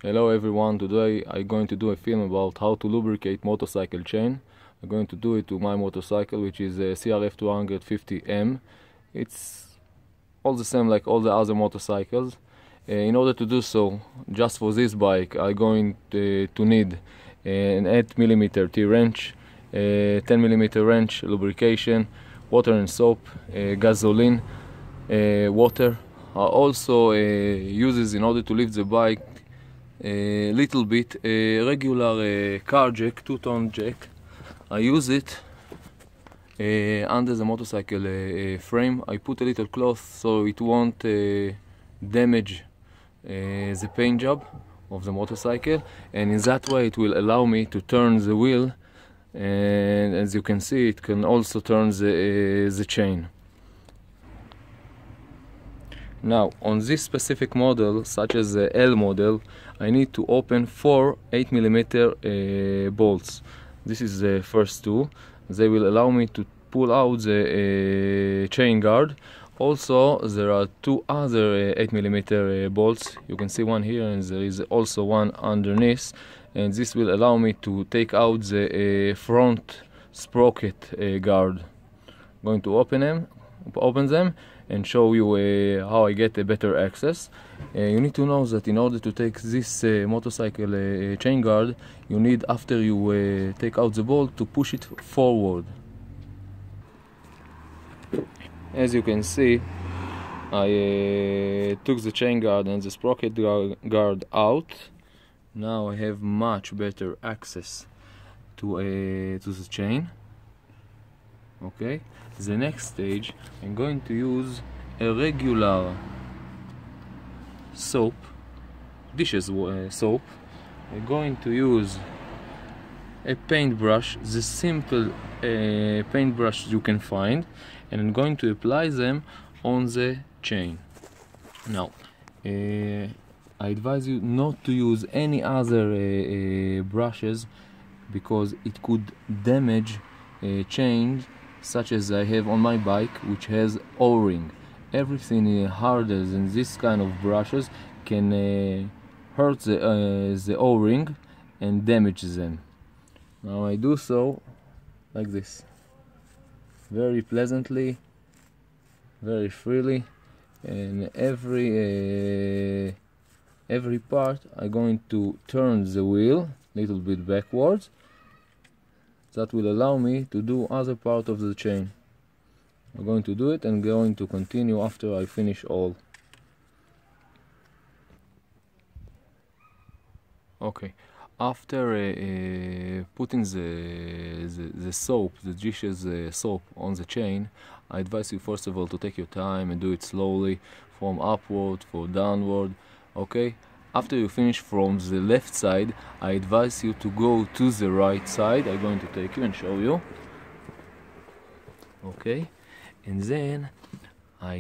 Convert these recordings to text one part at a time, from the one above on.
Hello everyone, today I'm going to do a film about how to lubricate motorcycle chain. I'm going to do it to my motorcycle, which is a CRF 250M. It's all the same like all the other motorcycles. In order to do so, just for this bike, I'm going to need an 8mm T-wrench, 10mm wrench, lubrication, water and soap, gasoline, water. I also uses, in order to lift the bike, a little bit regular car jack, 2-ton jack. I use it under the motorcycle frame. I put a little cloth so it won't damage the paint job of the motorcycle, and in that way it will allow me to turn the wheel, and as you can see it can also turn the chain. Now, on this specific model, such as the L model, I need to open 4 8mm bolts. This is the first two. They will allow me to pull out the chain guard. Also, there are 2 other 8mm bolts. You can see one here, and there is also one underneath. And this will allow me to take out the front sprocket guard. I'm going to open them and show you how I get a better access. You need to know that in order to take this motorcycle chain guard, you need, after you take out the bolt, to push it forward. As you can see, I took the chain guard and the sprocket guard out. Now I have much better access to the chain. Okay, the next stage, I'm going to use a regular soap, dishes soap. I'm going to use a paintbrush, the simple paintbrush you can find, and I'm going to apply them on the chain. Now, I advise you not to use any other brushes, because it could damage chains such as I have on my bike, which has O-ring. Everything harder than this kind of brushes can hurt the O-ring and damage them. Now I do so like this, very pleasantly, very freely, and every part I'm going to turn the wheel a little bit backwards. That will allow me to do other part of the chain. I'm going to do it and going to continue after I finish all. Okay, after putting the soap, the dishes soap on the chain, I advise you first of all to take your time and do it slowly, from upward, from downward. Okay, after you finish from the left side, I advise you to go to the right side. I'm going to take you and show you. Okay, and then I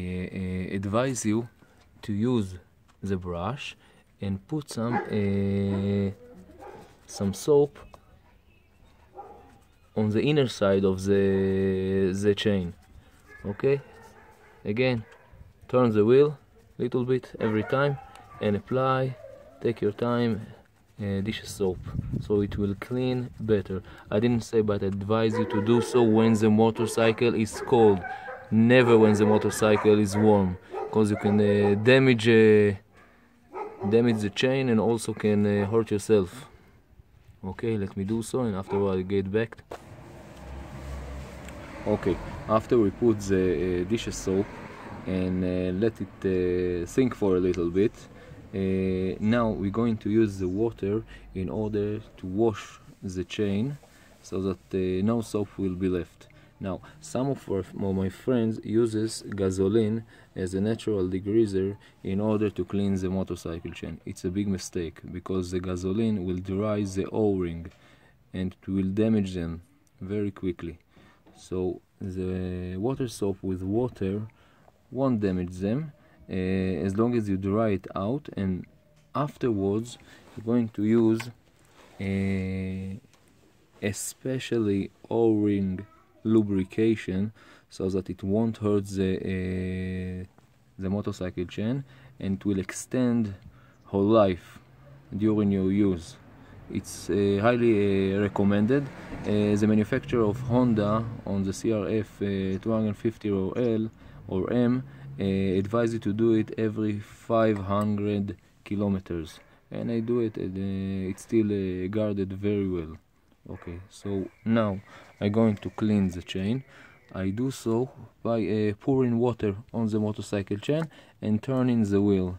advise you to use the brush and put some soap on the inner side of the chain. Okay, again, turn the wheel a little bit every time and apply. Take your time, dish soap, so it will clean better. I didn't say, but I advise you to do so when the motorcycle is cold, never when the motorcycle is warm, because you can damage the chain and also can hurt yourself. Okay, let me do so, and afterward I get back. Okay, after we put the dish soap and let it sink for a little bit, now we're going to use the water in order to wash the chain so that no soap will be left. Now, some of my friends uses gasoline as a natural degreaser in order to clean the motorcycle chain. It's a big mistake, because the gasoline will dry the O-ring and it will damage them very quickly. So the water soap with water won't damage them, as long as you dry it out, and afterwards you're going to use especially O-ring lubrication so that it won't hurt the motorcycle chain, and it will extend whole life during your use. It's highly recommended. The manufacturer of Honda on the CRF 250 or L or M advise you to do it every 500 kilometers, and I do it, and it's still guarded very well. Okay, so now I'm going to clean the chain. I do so by pouring water on the motorcycle chain and turning the wheel.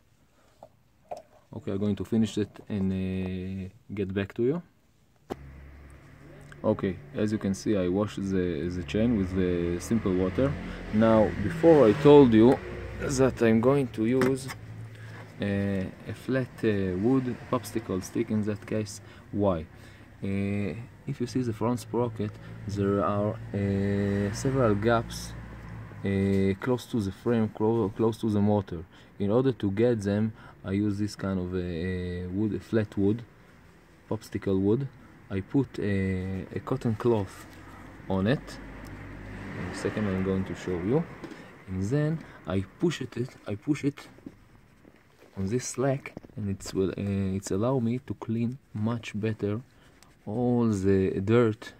Okay, I'm going to finish it and get back to you. Okay, as you can see, I washed the chain with the simple water. Now, before I told you that I'm going to use a flat wood popsicle stick in that case. Why? If you see the front sprocket, there are several gaps close to the frame, close to the motor. In order to get them, I use this kind of wood, flat wood, popsicle wood. I put a cotton cloth on it. In a second I'm going to show you. And then I push it on this slack, and it's allow me to clean much better all the dirt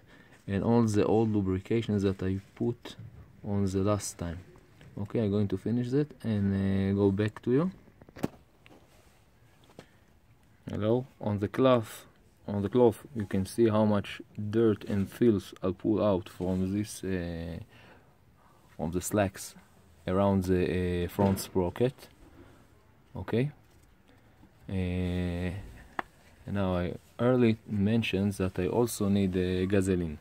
and all the old lubrications that I put on the last time. Okay, I'm going to finish that and go back to you. Hello, on the cloth you can see how much dirt and filth I pull out from this from the slacks around the front sprocket. Okay, now I earlier mentioned that I also need gasoline.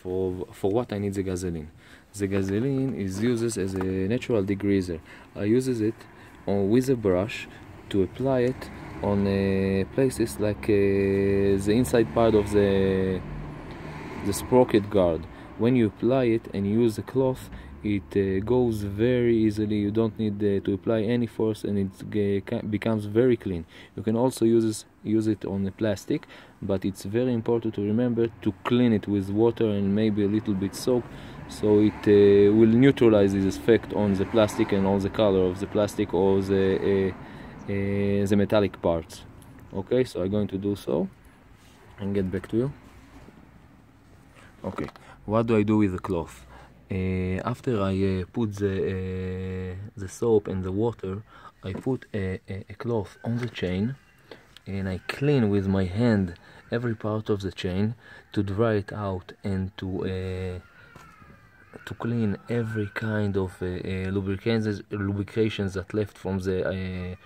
For what I need the gasoline? The gasoline is used as a natural degreaser. I uses it with a brush to apply it on places like the inside part of the sprocket guard. When you apply it and use the cloth, it goes very easily. You don't need to apply any force, and it becomes very clean. You can also use it on the plastic, but it's very important to remember to clean it with water and maybe a little bit soap, so it will neutralize this effect on the plastic and on the color of the plastic or the metallic parts. Okay, so I'm going to do so and get back to you. Okay, what do I do with the cloth? After I put the soap and the water, I put a cloth on the chain, and I clean with my hand every part of the chain to dry it out and to clean every kind of lubrications that left from the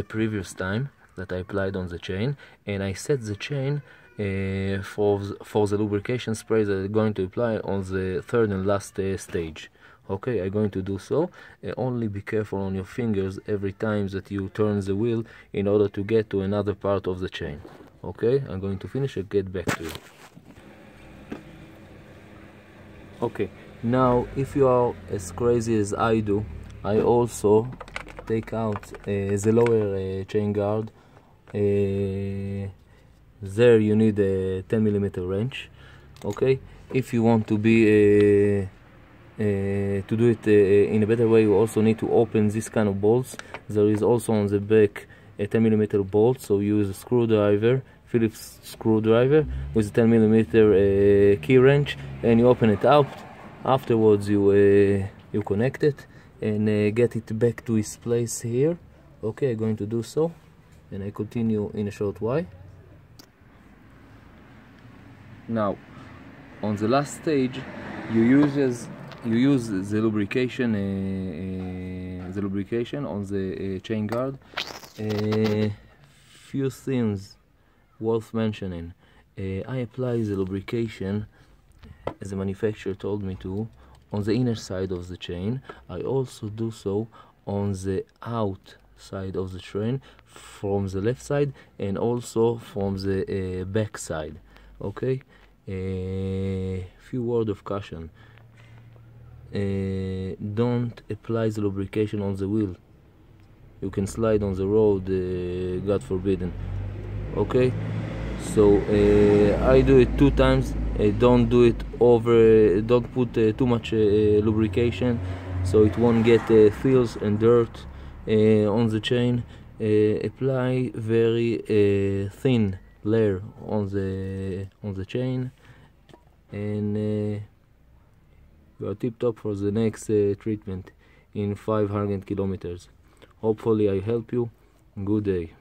previous time that I applied on the chain. And I set the chain for the lubrication spray that I'm going to apply on the third and last stage. Okay, I'm going to do so. Only be careful on your fingers every time that you turn the wheel in order to get to another part of the chain. Okay, I'm going to finish and get back to you. Okay, now if you are as crazy as I do, I also take out the lower chain guard. There you need a 10mm wrench. Okay, if you want to be to do it in a better way, you also need to open this kind of bolts. There is also on the back a 10mm bolt, so use a screwdriver, Phillips screwdriver with a 10mm key wrench, and you open it out. Afterwards you connect it and get it back to its place here. Okay, I'm going to do so, and I continue in a short while. Now, on the last stage, you use the lubrication on the chain guard. Few things worth mentioning. I apply the lubrication, as the manufacturer told me to, on the inner side of the chain. I also do so on the outside of the chain, from the left side and also from the back side. Okay, few word of caution. Don't apply the lubrication on the wheel. You can slide on the road, God forbidden. Okay, so I do it 2 times. Don't do it over. Don't put too much lubrication, so it won't get filth and dirt on the chain. apply very thin layer on the chain, and we are tip top for the next treatment in 500 kilometers. Hopefully I help you. Good day.